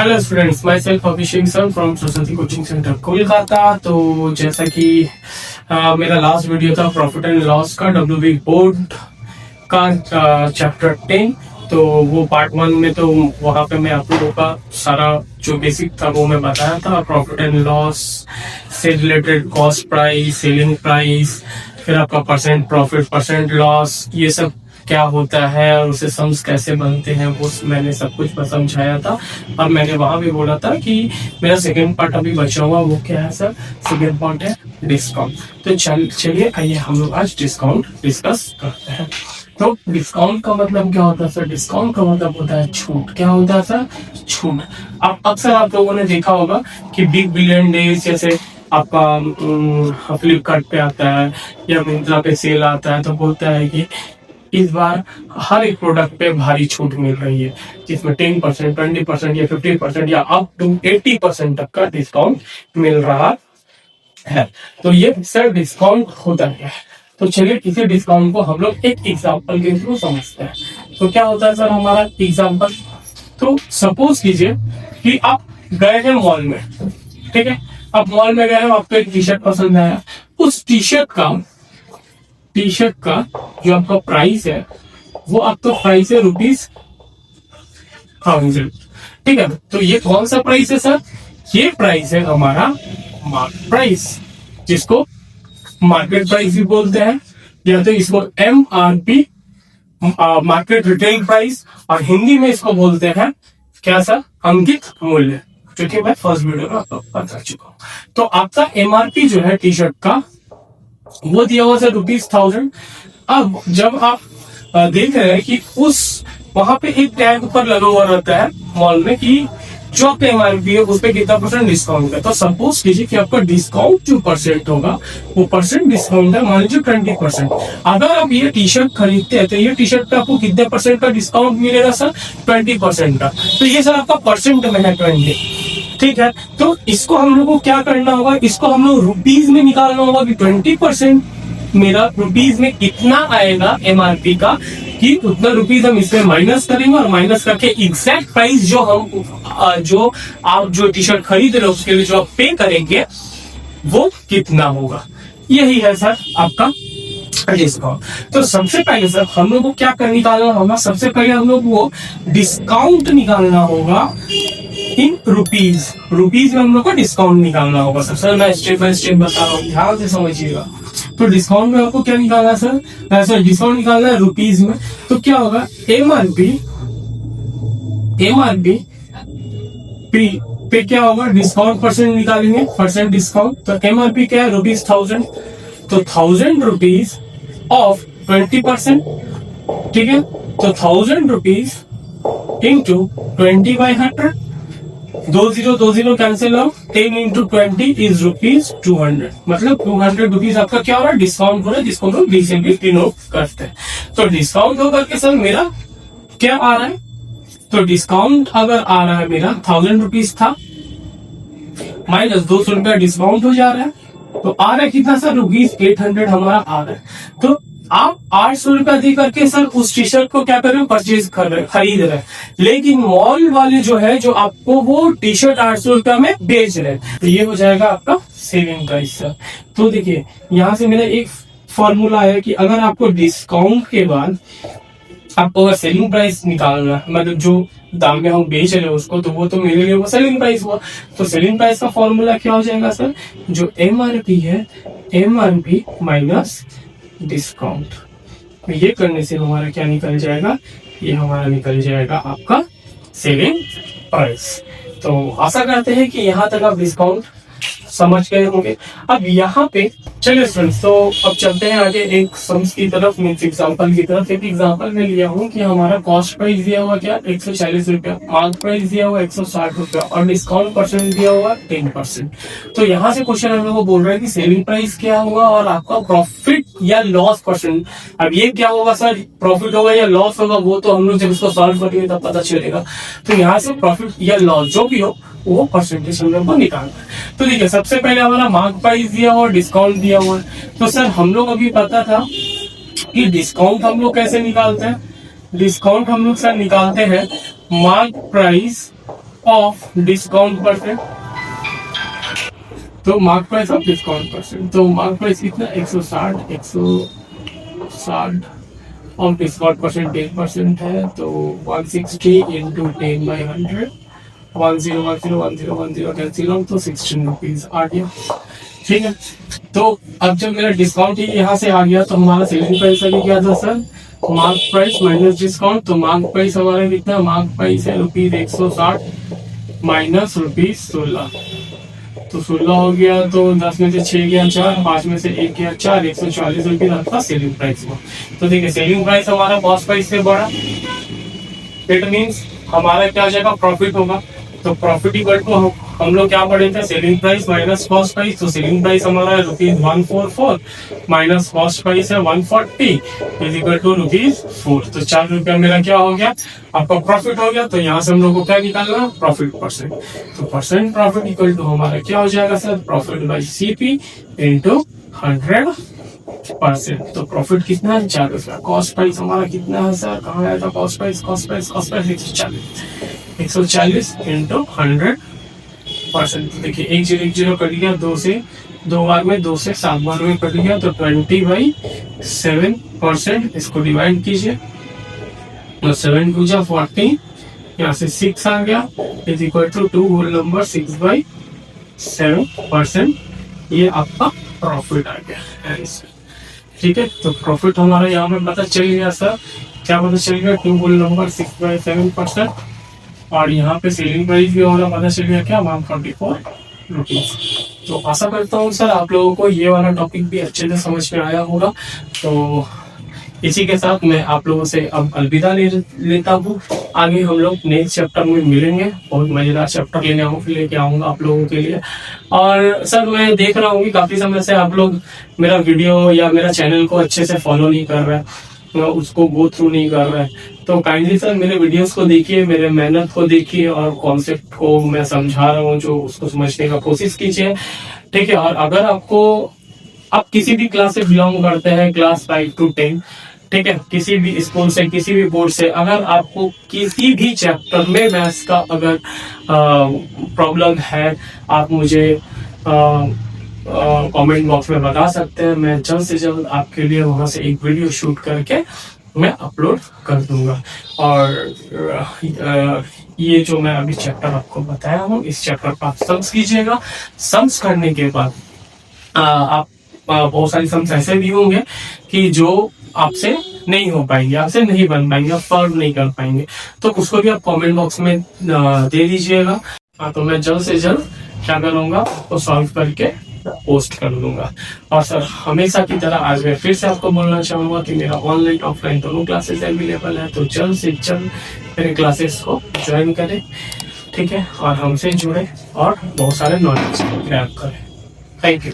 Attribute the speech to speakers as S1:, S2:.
S1: Hello students, my self Abhishek sir from Saraswati coaching centre Kolkata. तो जैसा कि मेरा लास्ट वीडियो था प्रॉफिट एंड लॉस का डब्ल्यूबी बोर्ड का चैप्टर 10। तो वो पार्ट 1 में तो वहाँ पे मैं आप लोगों का सारा जो बेसिक था वो मैं बताया था। प्रॉफिट एंड लॉस से related cost price, selling price, फिर आपका परसेंट प्रॉफिट, परसेंट लॉस, ये सब क्या होता है और उसे सम्स कैसे बनते हैं वो मैंने सब कुछ समझाया था। और मैंने वहां भी बोला था कि मेरा सेकेंड पार्ट अभी बचा हुआ, वो क्या है सर? सेकेंड पार्ट है डिस्काउंट। तो चलिए आइए हम लोग आज डिस्काउंट डिस्कस करते हैं। तो डिस्काउंट का मतलब क्या होता है सर? डिस्काउंट का मतलब होता है छूट। क्या होता है सर? छूट। अब अक्सर आप लोगों ने देखा होगा कि बिग बिलियन डेज जैसे आपका फ्लिपकार्ट पे आता है या मिंत्रा पे सेल आता है तो बोलता है कि इस बार हर एक प्रोडक्ट पे भारी छूट मिल रही है, जिसमें 10%, 20% या 50% या अप टू 80% तक का डिस्काउंट मिल रहा है। तो ये सर डिस्काउंट होता है। तो चलिए किसी डिस्काउंट को हम लोग एक एग्जांपल के थ्रू समझते हैं। तो क्या होता है सर हमारा एग्जांपल? तो सपोज कीजिए कि आप गए हैं मॉल में, ठीक है? आप मॉल में गए हैं, आपको एक टी शर्ट पसंद आया। उस टी शर्ट का जो आपका प्राइस है वो आपका प्राइस है ₹1000, ठीक है? तो ये कौन सा प्राइस है सर? ये प्राइस है हमारा मार्केट प्राइस, जिसको मार्केट प्राइस भी बोलते हैं, या तो इसको MRP मार्केट रिटेल प्राइस, और हिंदी में इसको बोलते हैं क्या सर? अंकित मूल्य, जो कि मैं फर्स्ट वीडियो में आपको बता चुका हूँ। तो आपका MRP जो है टी शर्ट का वो दिया हुआ सर ₹1000। अब जब आप देख रहे हैं कि उस वहां पे एक टैग ऊपर लगा हुआ रहता है मॉल में कि जो आपका MRP है उस पर कितना परसेंट डिस्काउंट है। तो सपोज कीजिए कि आपका डिस्काउंट जो परसेंट होगा वो परसेंट डिस्काउंट है, मान लीजिए 20%। अगर आप ये टी शर्ट खरीदते हैं तो ये टी शर्ट पे आपको कितने परसेंट का डिस्काउंट मिलेगा सर? 20% का। तो ये सर आपका परसेंट में है 20, ठीक है? तो इसको हम लोग को क्या करना होगा? इसको हम लोग रुपीज में निकालना होगा कि 20% मेरा रुपीज में कितना आएगा MRP का, कि उतना रुपीज हम इसमें माइनस करेंगे और माइनस करके एग्जैक्ट प्राइस जो आप जो टी शर्ट खरीद रहे हो उसके लिए जो आप पे करेंगे वो कितना होगा। यही है सर आपका डिस्काउंट। तो सबसे पहले सर हम लोग को क्या निकालना होगा? सबसे पहले हम लोग को डिस्काउंट निकालना होगा इन रुपीज। रुपीज में हम लोग को डिस्काउंट निकालना होगा सर मैं स्टेप बाय स्टेप बता रहा हूँ, ध्यान से समझिएगा। तो डिस्काउंट में आपको क्या निकालना है सर? सर डिस्काउंट निकालना है रुपीज में। तो क्या होगा? MRP पे क्या होगा? डिस्काउंट परसेंट निकालेंगे, परसेंट डिस्काउंट। तो MRP क्या है? ₹1000। तो ₹1000 ऑफ 20%, ठीक है? तो ₹1000 into 20/100, 20 cancel out, 10 into 20 is ₹200। मतलब ₹200 आपका क्या हो रहा है? डिस्काउंट हो रहा है, जिसको हम रिसेंटली डिनोट करते हैं। तो डिस्काउंट होकर के सर मेरा क्या आ रहा है? तो डिस्काउंट अगर आ रहा है मेरा ₹1000 था, माइनस ₹200 डिस्काउंट हो जा रहा है, तो आ रहा है कितना सर? ₹800 हमारा आ रहा है। तो आप ₹800 दे करके सर उस टी शर्ट को क्या कर रहे हो? परचेज कर रहे, खरीद रहे। लेकिन मॉल वाले जो है जो आपको वो टी शर्ट ₹800 में बेच रहे, तो ये हो जाएगा आपका सेलिंग प्राइस सर। तो देखिए यहाँ से मेरा एक फॉर्मूला है कि अगर आपको डिस्काउंट के बाद आपको अगर सेलिंग प्राइस निकालना है, मतलब जो दाम में हम बेच रहे हैं उसको, तो वो तो मेरे लिए वो सेलिंग प्राइस हुआ। तो सेलिंग प्राइस का फॉर्मूला क्या हो जाएगा सर? जो MRP है, MRP माइनस डिस्काउंट। ये करने से हमारा क्या निकल जाएगा? ये हमारा निकल जाएगा आपका सेलिंग प्राइस। तो आशा करते हैं कि यहाँ तक आप डिस्काउंट समझ गए होंगे। अब यहाँ पे चलिए स्टूडेंट्स, तो अब चलते हैं आगे एक सम्स की तरफ, मीन्स एग्जांपल की तरफ। एक एग्जांपल में लिया हूँ कि हमारा कॉस्ट प्राइस दिया हुआ क्या? ₹140, मार्क प्राइस दिया हुआ ₹160 और डिस्काउंट परसेंट दिया हुआ 10%। तो यहाँ से क्वेश्चन हम लोग को बोल रहा है कि सेलिंग प्राइस क्या होगा और आपका प्रॉफिट या लॉस परसेंट। अब ये क्या होगा सर? प्रॉफिट होगा या लॉस होगा वो तो हम लोग जब इसको सॉल्व करेंगे तब पता चलेगा। तो यहाँ से प्रॉफिट या लॉस जो भी हो वो परसेंटेज हम लोग को निकालना है। तो देखिए सबसे पहले हमारा मार्क प्राइस दिया हुआ, डिस्काउंट दिया हुआ है। तो सर हम लोग अभी पता था कि डिस्काउंट हम लोग कैसे निकालते हैं? डिस्काउंट हम लोग सर निकालते हैं mark price of discount percent, तो mark price of discount percent, तो मार्क प्राइस कितना 160 ऑफ डिस्काउंट परसेंट 10% है, तो 160 इंटू 10/100, 10101010 कैंसिल आउट, तो 16 रुपीज आ गया। ठीक है, तो अब जब मेरा डिस्काउंट ही यहाँ से आ गया तो हमारा सेलिंग प्राइस अभी क्या था sir, mark price minus discount, तो मार्क प्राइस हमारा कितना, मार्क प्राइस है ₹160 माइनस ₹16, तो 16 हो गया, तो 10 में से 6 गया 4, 5 में से 1 गया 4, 140 रुपीज आपका सेलिंग प्राइस हुआ। तो देखिए सेलिंग प्राइस हमारा कॉस्ट प्राइस से बड़ा, इट मीन्स हमारा क्या हो जाएगा, प्रॉफिट होगा। तो प्रॉफिट इक्वल टू हम लोग क्या पढ़े थे, selling price minus cost price, तो सेलिंग प्राइस हमारा है ₹144 माइनस कॉस्ट प्राइस है 140 इज इक्वल टू ₹4, तो 4 रुपया मेरा क्या हो गया, आपका प्रॉफिट हो गया। तो यहाँ से हम लोग को क्या निकालना, प्रॉफिट परसेंट, तो परसेंट प्रॉफिट इक्वल टू हमारा क्या हो जाएगा sir, profit by CP into 100%। तो प्रॉफिट कितना है, 4 रुपया। कॉस्ट प्राइस हमारा कितना है सर, कहाँ आया था कॉस्ट प्राइस, 140 इंटू 100%। देखिए 1 0 कट गया, 2 से 2 बार में, 2 से 7 बार में कट गया, तो 20/7%। इसको डिवाइड कीजिए, तो 7 2 जा 40, यहाँ से 6 आ गया, is equal to 2 whole number 6/7%। ये आपका प्रॉफिट आ गया। ठीक है, तो प्रॉफिट हमारा यहाँ में पता चल गया सर, क्या पता चल गया, 2 होल नंबर 6/7%, और यहाँ पे सेलिंग प्राइस भी हमारा पता चल गया क्या, 144 रुपीज। तो आशा करता हूँ सर आप लोगों को ये वाला टॉपिक भी अच्छे से समझ में आया होगा। तो इसी के साथ मैं आप लोगों से अब अलविदा लेता हूँ। आगे हम लोग नेक्स्ट चैप्टर में मिलेंगे, बहुत मजेदार चैप्टर लेके आऊंगा आप लोगों के लिए। और सर मैं देख रहा हूँ कि काफी समय से आप लोग मेरा वीडियो या मेरा चैनल को अच्छे से फॉलो नहीं कर रहे हैं, उसको गो थ्रू नहीं कर रहे हैं, तो काइंडली सर मेरे वीडियोस को देखिए, मेरे मेहनत को देखिए, और कॉन्सेप्ट को मैं समझा रहा हूँ जो उसको समझने का कोशिश कीजिए। ठीक है, और अगर आप किसी भी क्लास से बिलोंग करते हैं, क्लास 5 to 10, ठीक है, किसी भी स्कूल से, किसी भी बोर्ड से, अगर आपको किसी भी चैप्टर में मैथ्स का अगर प्रॉब्लम है, आप मुझे कमेंट बॉक्स में बता सकते हैं। मैं जल्द से जल्द आपके लिए वहां से एक वीडियो शूट करके मैं अपलोड कर दूंगा। और ये जो मैं अभी चैप्टर आपको बताया हूँ, इस चैप्टर पर आप सम्स कीजिएगा। सम्स करने के बाद आप बहुत सारी सम्स ऐसे भी होंगे कि जो आपसे नहीं हो पाएंगे, आपसे नहीं बन पाएंगे, आप सॉल्व नहीं कर पाएंगे, तो उसको भी आप कमेंट बॉक्स में दे दीजिएगा। तो मैं जल्द से जल्द क्या करूंगा, उसको सॉल्व करके पोस्ट कर दूंगा। और सर हमेशा की तरह आज मैं फिर से आपको बोलना चाहूंगा कि मेरा ऑनलाइन ऑफलाइन दोनों क्लासेस अवेलेबल है, तो जल्द से जल्द मेरे क्लासेस को ज्वाइन करें। ठीक है, और हमसे जुड़े और बहुत सारे नॉलेज ग्रैब करें। Thank you.